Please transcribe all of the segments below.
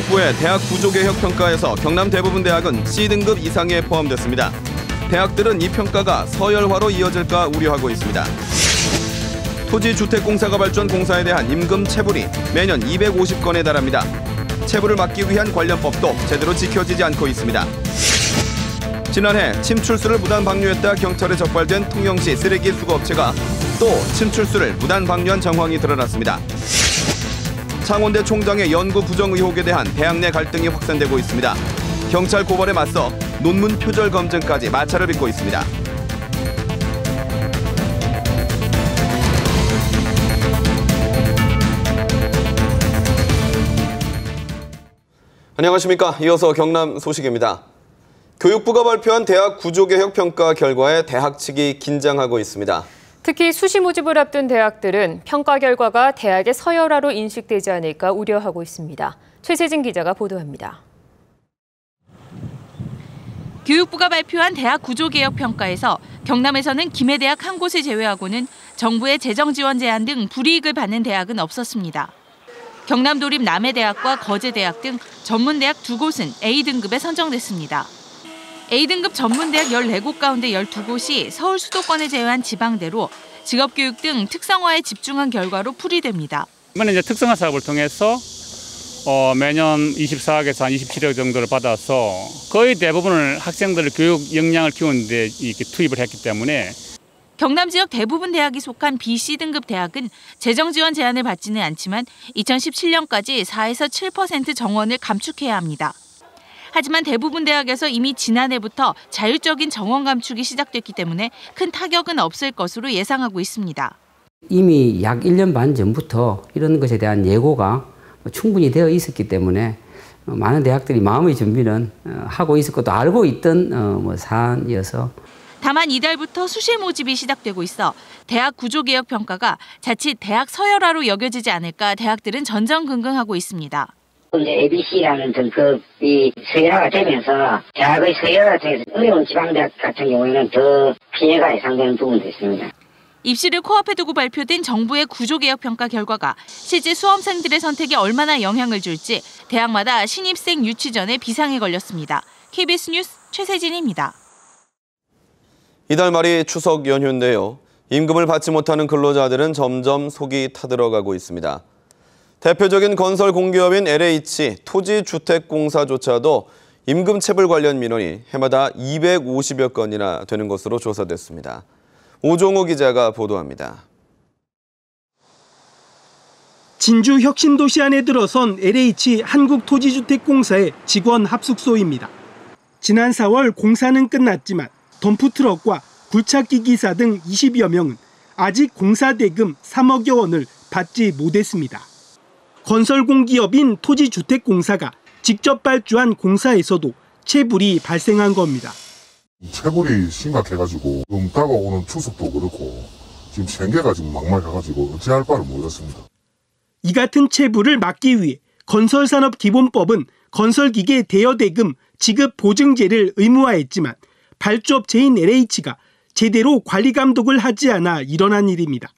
교육부의 대학 구조개혁 평가에서 경남 대부분 대학은 C등급 이상에 포함됐습니다. 대학들은 이 평가가 서열화로 이어질까 우려하고 있습니다. 토지주택공사가 발주한 공사에 대한 임금 체불이 매년 250건에 달합니다. 체불을 막기 위한 관련 법도 제대로 지켜지지 않고 있습니다. 지난해 침출수를 무단 방류했다 경찰에 적발된 통영시 쓰레기 수거업체가 또 침출수를 무단 방류한 정황이 드러났습니다. 창원대 총장의 연구 부정 의혹에 대한 대학 내 갈등이 확산되고 있습니다. 경찰 고발에 맞서 논문 표절 검증까지 마찰을 빚고 있습니다. 안녕하십니까. 이어서 경남 소식입니다. 교육부가 발표한 대학 구조개혁 평가 결과에 대학 측이 긴장하고 있습니다. 특히 수시 모집을 앞둔 대학들은 평가 결과가 대학의 서열화로 인식되지 않을까 우려하고 있습니다. 최세진 기자가 보도합니다. 교육부가 발표한 대학 구조개혁 평가에서 경남에서는 김해대학 한 곳을 제외하고는 정부의 재정 지원 제한 등 불이익을 받는 대학은 없었습니다. 경남도립 남해대학과 거제대학 등 전문대학 2곳은 A등급에 선정됐습니다. A등급 전문대학 14곳 가운데 12곳이 서울 수도권을 제외한 지방대로 직업교육 등 특성화에 집중한 결과로 풀이됩니다. 이번에 이제 특성화 사업을 통해서 매년 24억에서 한 27억 정도를 받아서 거의 대부분을 학생들의 교육 역량을 키우는 데 이렇게 투입을 했기 때문에 경남 지역 대부분 대학이 속한 B, C등급 대학은 재정 지원 제한을 받지는 않지만 2017년까지 4에서 7% 정원을 감축해야 합니다. 하지만 대부분 대학에서 이미 지난해부터 자율적인 정원 감축이 시작됐기 때문에 큰 타격은 없을 것으로 예상하고 있습니다. 이미 약 1년 반 전부터 이런 것에 대한 예고가 충분히 되어 있었기 때문에 많은 대학들이 마음의 준비는 하고 있을 것도 알고 있던 사안이어서 다만 이달부터 수시 모집이 시작되고 있어 대학 구조개혁 평가가 자칫 대학 서열화로 여겨지지 않을까 대학들은 전전긍긍하고 있습니다. 이제 ABC라는 등급이 서열화가 되면서 대학의 서열화돼서 어려운 지방대학 같은 경우에는 더 피해가 예상되는 부분도 있습니다. 입시를 코앞에 두고 발표된 정부의 구조개혁 평가 결과가 실제 수험생들의 선택에 얼마나 영향을 줄지 대학마다 신입생 유치 전에 비상이 걸렸습니다. KBS 뉴스 최세진입니다. 이달 말이 추석 연휴인데요. 임금을 받지 못하는 근로자들은 점점 속이 타들어가고 있습니다. 대표적인 건설 공기업인 LH 토지주택공사조차도 임금 체불 관련 민원이 해마다 250여 건이나 되는 것으로 조사됐습니다. 오종호 기자가 보도합니다. 진주 혁신도시 안에 들어선 LH 한국토지주택공사의 직원 합숙소입니다. 지난 4월 공사는 끝났지만 덤프트럭과 굴착기 기사 등 20여 명은 아직 공사 대금 3억여 원을 받지 못했습니다. 건설공기업인 토지주택공사가 직접 발주한 공사에서도 체불이 발생한 겁니다. 체불이 심각해가지고 지금 다가오는 추석도 그렇고 지금 생계가 지금 막막해가지고 어찌할 바를 모르겠습니다. 이 같은 체불을 막기 위해 건설산업기본법은 건설기계 대여대금 지급 보증제를 의무화했지만 발주업체인 LH가 제대로 관리감독을 하지 않아 일어난 일입니다.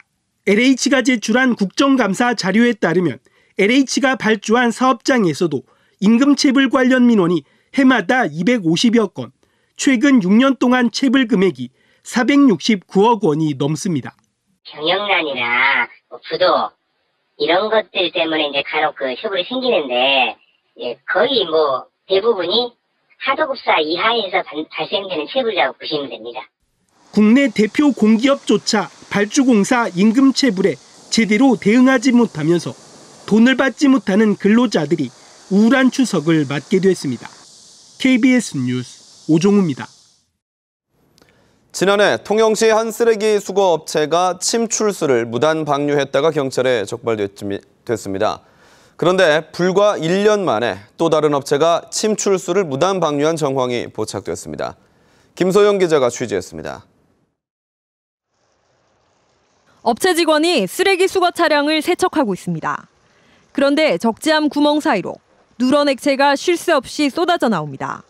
LH가 제출한 국정감사 자료에 따르면 LH가 발주한 사업장에서도 임금체불 관련 민원이 해마다 250여 건, 최근 6년 동안 체불 금액이 469억 원이 넘습니다. 경영난이나 부도 이런 것들 때문에 이제 간혹 체불이 생기는데 거의 대부분이 하도급사 이하에서 발생되는 체불이라고 보시면 됩니다. 국내 대표 공기업조차 발주공사 임금체불에 제대로 대응하지 못하면서 돈을 받지 못하는 근로자들이 우울한 추석을 맞게 됐습니다. KBS 뉴스 오종우입니다. 지난해 통영시 한 쓰레기 수거업체가 침출수를 무단 방류했다가 경찰에 적발됐습니다. 그런데 불과 1년 만에 또 다른 업체가 침출수를 무단 방류한 정황이 포착됐습니다. 김소영 기자가 취재했습니다. 업체 직원이 쓰레기 수거 차량을 세척하고 있습니다. 그런데 적재함 구멍 사이로 누런 액체가 쉴 새 없이 쏟아져 나옵니다.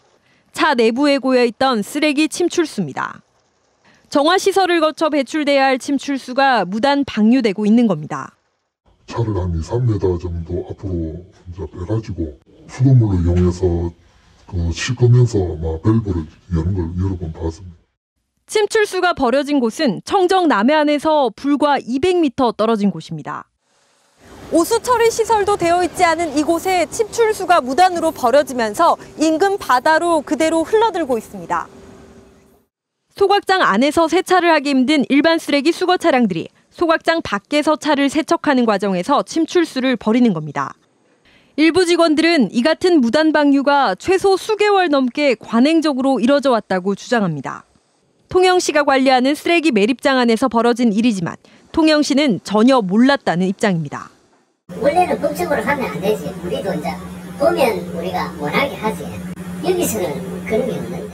차 내부에 고여있던 쓰레기 침출수입니다. 정화시설을 거쳐 배출돼야 할 침출수가 무단 방류되고 있는 겁니다. 차를 한 2, 3m 정도 앞으로 이제 빼가지고 수돗물을 이용해서 씻으면서 막 밸브를 여는 걸 여러 번 봤습니다. 침출수가 버려진 곳은 청정 남해안에서 불과 200m 떨어진 곳입니다. 오수 처리 시설도 되어 있지 않은 이곳에 침출수가 무단으로 버려지면서 인근 바다로 그대로 흘러들고 있습니다. 소각장 안에서 세차를 하기 힘든 일반 쓰레기 수거 차량들이 소각장 밖에서 차를 세척하는 과정에서 침출수를 버리는 겁니다. 일부 직원들은 이 같은 무단 방류가 최소 수개월 넘게 관행적으로 이뤄져 왔다고 주장합니다. 통영시가 관리하는 쓰레기 매립장 안에서 벌어진 일이지만 통영시는 전혀 몰랐다는 입장입니다. 원래는 법적으로 하면 안 되지. 우리도 이제 보면 우리가 원하게 하지. 여기서는 그런 게 없는데.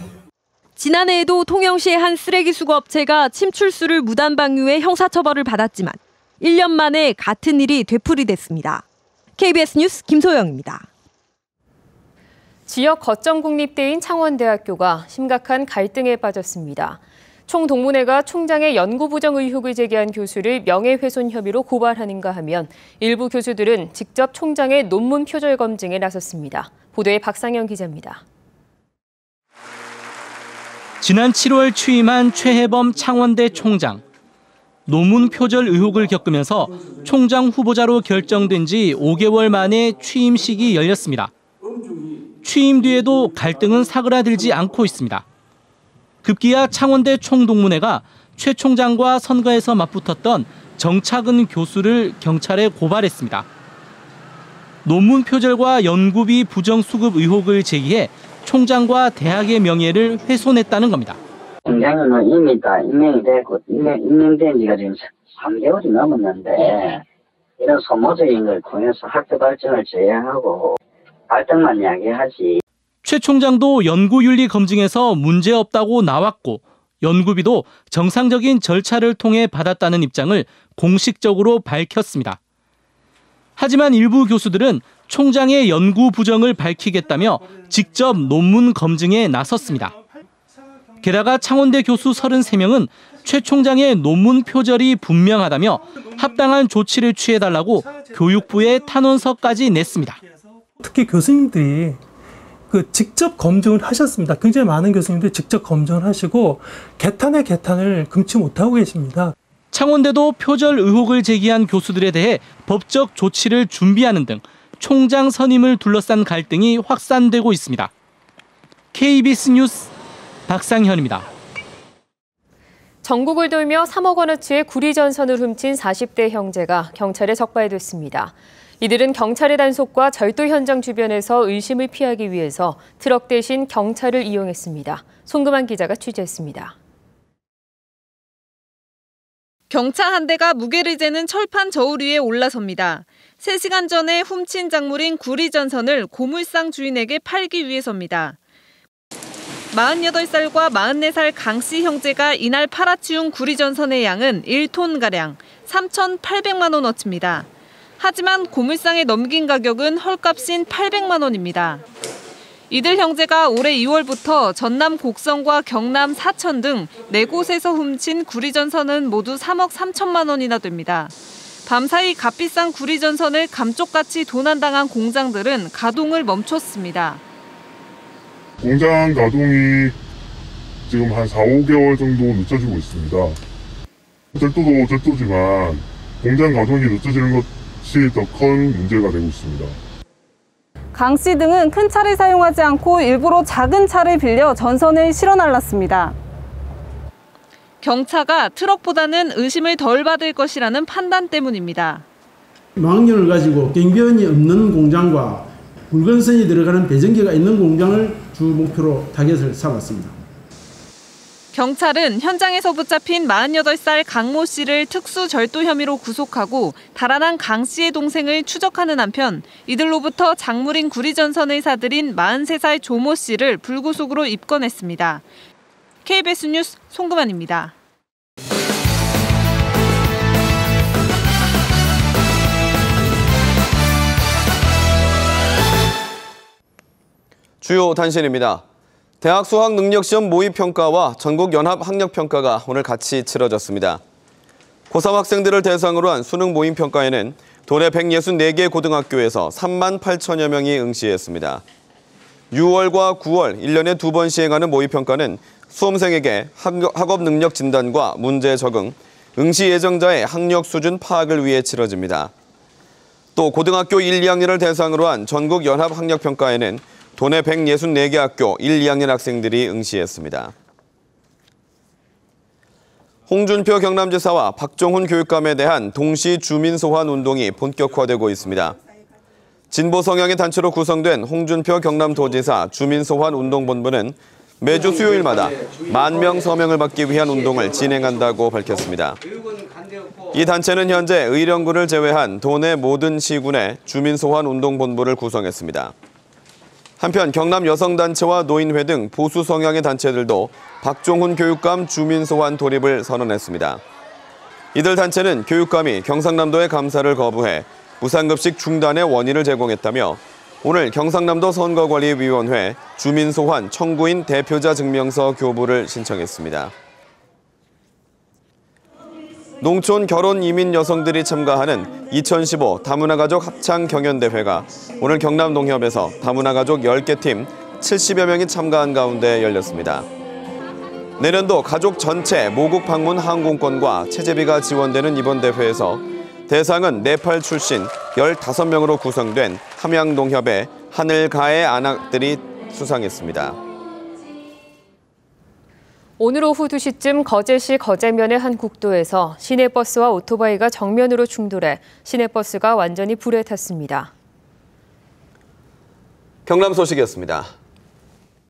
지난해에도 통영시의 한 쓰레기 수거 업체가 침출수를 무단 방류해 형사처벌을 받았지만 1년 만에 같은 일이 되풀이됐습니다. KBS 뉴스 김소영입니다. 지역 거점 국립대인 창원대학교가 심각한 갈등에 빠졌습니다. 총동문회가 총장의 연구 부정 의혹을 제기한 교수를 명예훼손 혐의로 고발하는가 하면 일부 교수들은 직접 총장의 논문 표절 검증에 나섰습니다. 보도에 박상현 기자입니다. 지난 7월 취임한 최혜범 창원대 총장. 논문 표절 의혹을 겪으면서 총장 후보자로 결정된 지 5개월 만에 취임식이 열렸습니다. 취임 뒤에도 갈등은 사그라들지 않고 있습니다. 급기야 창원대 총동문회가 최 총장과 선거에서 맞붙었던 정착은 교수를 경찰에 고발했습니다. 논문 표절과 연구비 부정수급 의혹을 제기해 총장과 대학의 명예를 훼손했다는 겁니다. 총장은 이미 다 임명된 지가 지금 3개월이 넘었는데 이런 소모적인 걸 통해서 학교 발전을 제외하고 갈등만 이야기하지. 최 총장도 연구윤리 검증에서 문제없다고 나왔고 연구비도 정상적인 절차를 통해 받았다는 입장을 공식적으로 밝혔습니다. 하지만 일부 교수들은 총장의 연구 부정을 밝히겠다며 직접 논문 검증에 나섰습니다. 게다가 창원대 교수 33명은 최 총장의 논문 표절이 분명하다며 합당한 조치를 취해달라고 교육부에 탄원서까지 냈습니다. 특히 교수님들이 직접 검증을 하셨습니다. 굉장히 많은 교수님들이 직접 검증을 하시고 개탄의 개탄을 금치 못하고 계십니다. 창원대도 표절 의혹을 제기한 교수들에 대해 법적 조치를 준비하는 등 총장 선임을 둘러싼 갈등이 확산되고 있습니다. KBS 뉴스 박상현입니다. 전국을 돌며 3억 원어치의 구리전선을 훔친 40대 형제가 경찰에 적발됐습니다. 이들은 경찰의 단속과 절도 현장 주변에서 의심을 피하기 위해서 트럭 대신 경찰을 이용했습니다. 송금한 기자가 취재했습니다. 경차 한 대가 무게를 재는 철판 저울 위에 올라섭니다. 3시간 전에 훔친 작물인 구리전선을 고물상 주인에게 팔기 위해서입니다. 48살과 44살 강씨 형제가 이날 팔아치운 구리전선의 양은 1톤가량 3,800만 원어치입니다. 하지만 고물상에 넘긴 가격은 헐값인 800만 원입니다. 이들 형제가 올해 2월부터 전남 곡성과 경남 사천 등 4곳에서 훔친 구리전선은 모두 3억 3천만 원이나 됩니다. 밤사이 값비싼 구리전선을 감쪽같이 도난당한 공장들은 가동을 멈췄습니다. 공장 가동이 지금 한 4, 5개월 정도 늦춰지고 있습니다. 절도도 절도지만 공장 가동이 늦춰지는 것이 더 큰 문제가 되고 있습니다. 강 씨 등은 큰 차를 사용하지 않고 일부러 작은 차를 빌려 전선을 실어 날랐습니다. 경차가 트럭보다는 의심을 덜 받을 것이라는 판단 때문입니다. 망령을 가지고 경비원이 없는 공장과 붉은선이 들어가는 배전기가 있는 공장을 주 목표로 타겟을 삼았습니다. 경찰은 현장에서 붙잡힌 48살 강모 씨를 특수 절도 혐의로 구속하고 달아난 강 씨의 동생을 추적하는 한편 이들로부터 작물인 구리전선을 사들인 43살 조모 씨를 불구속으로 입건했습니다. KBS 뉴스 송금환입니다. 주요 단신입니다. 대학 수학능력시험 모의평가와 전국연합학력평가가 오늘 같이 치러졌습니다. 고3 학생들을 대상으로 한 수능 모의평가에는 도내 164개 고등학교에서 3만 8천여 명이 응시했습니다. 6월과 9월 1년에 2번 시행하는 모의평가는 수험생에게 학업 능력 진단과 문제 적응, 응시 예정자의 학력 수준 파악을 위해 치러집니다. 또 고등학교 1, 2학년을 대상으로 한 전국 연합 학력평가에는 도내 164개 학교 1, 2학년 학생들이 응시했습니다. 홍준표 경남지사와 박종훈 교육감에 대한 동시 주민 소환 운동이 본격화되고 있습니다. 진보 성향의 단체로 구성된 홍준표 경남도지사 주민소환운동본부는 매주 수요일마다 10,000명 서명을 받기 위한 운동을 진행한다고 밝혔습니다. 이 단체는 현재 의령군을 제외한 도내 모든 시군의 주민소환운동본부를 구성했습니다. 한편 경남 여성단체와 노인회 등 보수 성향의 단체들도 박종훈 교육감 주민소환 돌입을 선언했습니다. 이들 단체는 교육감이 경상남도의 감사를 거부해 무상급식 중단의 원인을 제공했다며 오늘 경상남도 선거관리위원회 주민소환 청구인 대표자 증명서 교부를 신청했습니다. 농촌 결혼 이민 여성들이 참가하는 2015 다문화 가족 합창 경연대회가 오늘 경남 농협에서 다문화 가족 10개 팀 70여 명이 참가한 가운데 열렸습니다. 내년도 가족 전체 모국 방문 항공권과 체재비가 지원되는 이번 대회에서 대상은 네팔 출신 15명으로 구성된 함양농협의 하늘가의 안악들이 수상했습니다. 오늘 오후 2시쯤 거제시 거제면의 한 국도에서 시내버스와 오토바이가 정면으로 충돌해 시내버스가 완전히 불에 탔습니다. 경남 소식이었습니다.